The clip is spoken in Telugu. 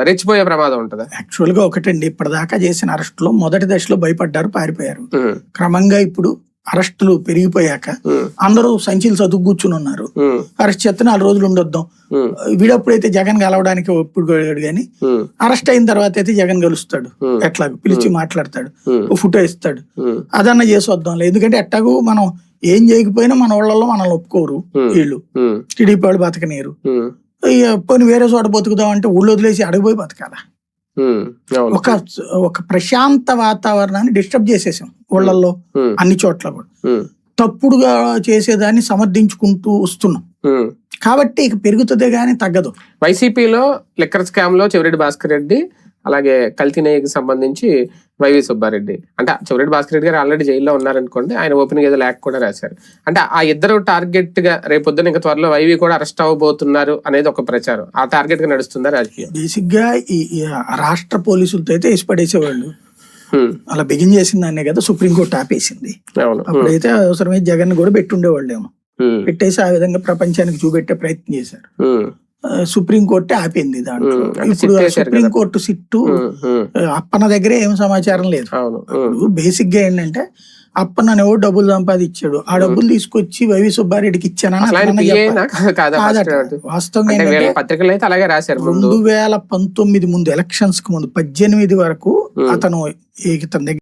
రెచ్చిపోయే ప్రమాదం ఉంటుందా? యాక్చువల్ గా ఒకటండి, ఇప్పటిదాకా చేసిన అరెస్టులో మొదటి దశలో భయపడ్డారు, పారిపోయారు. క్రమంగా ఇప్పుడు అరెస్టులు పెరిగిపోయాక అందరూ సంచులు చదువు కూర్చుని ఉన్నారు. అరెస్ట్ చేస్తే 4 రోజులు ఉండొద్దాం, వీడప్పుడైతే జగన్ కలవడానికి ఒప్పుకోడు కానీ అరెస్ట్ అయిన తర్వాత అయితే జగన్ కలుస్తాడు, ఎట్లాగో పిలిచి మాట్లాడతాడు, ఓ ఫోటో ఇస్తాడు, అదన్నా చేసి వద్దాంలే. ఎందుకంటే ఎట్టాగూ మనం ఏం చేయకపోయినా మన ఊళ్ళలో మనల్ని ఒప్పుకోరు వీళ్ళు, టీడీపీ వాళ్ళు బతకనీరు. పోనీ వేరే చోట బతుకుదాం అంటే ఊళ్ళో వదిలేసి అడగపోయి బతకాలా? ఒక ప్రశాంత వాతావరణాన్ని డిస్టర్బ్ చేసేసాం ఊళ్ళల్లో అన్ని చోట్ల కూడా. తప్పుడుగా చేసేదాన్ని సమర్థించుకుంటూ వస్తున్నాం కాబట్టి ఇక పెరుగుతుందే గానీ తగ్గదు. వైసీపీలో లిక్కర్ స్కామ్ లో చెవిరెడ్డి భాస్కర్ రెడ్డి, అలాగే కల్తీ నెయ్యికి సంబంధించి వైవి సుబ్బారెడ్డి, అంటే చెవిరెడ్డి భాస్కర్ రెడ్డి గారు ఆల్రెడీ జైల్లో ఉన్నారనుకోండి, ఆయన ఓపెనింగ్ ఏదో లేక కూడా రాశారు. అంటే ఆ ఇద్దరు టార్గెట్ గా రేపొద్దున ఇంకా త్వరలో వైవి కూడా అరెస్ట్ అవ్వబోతున్నారు అనేది ఒక ప్రచారం. ఆ టార్గెట్ గా నడుస్తుందా రాజకీయం? బేసిక్ గా ఈ రాష్ట్ర పోలీసులతో అయితే వేసి పడేసేవాళ్ళు, అలా బిగిన్ చేసిన దాన్నే కదా సుప్రీంకోర్టు ఆపేసింది. అప్పుడైతే అవసరమైతే జగన్ కూడా పెట్టుండేవాళ్ళేమో, పెట్టేసి ఆ విధంగా ప్రపంచానికి చూపెట్టే ప్రయత్నం చేశారు. సుప్రీంకోర్టే ఆపింది దాంట్లో. ఇప్పుడు సుప్రీంకోర్టు సిట్టు అప్పన్న దగ్గరే ఏం సమాచారం లేదు. బేసిక్ గా ఏంటంటే అప్పన్న ఎవరు డబ్బులు సంపాదించాడు, ఆ డబ్బులు తీసుకొచ్చి వైవి సుబ్బారెడ్డికి ఇచ్చానని వాస్తవంగా 2019 ముందు ఎలక్షన్స్ కు ముందు 18 వరకు అతను ఇతని దగ్గర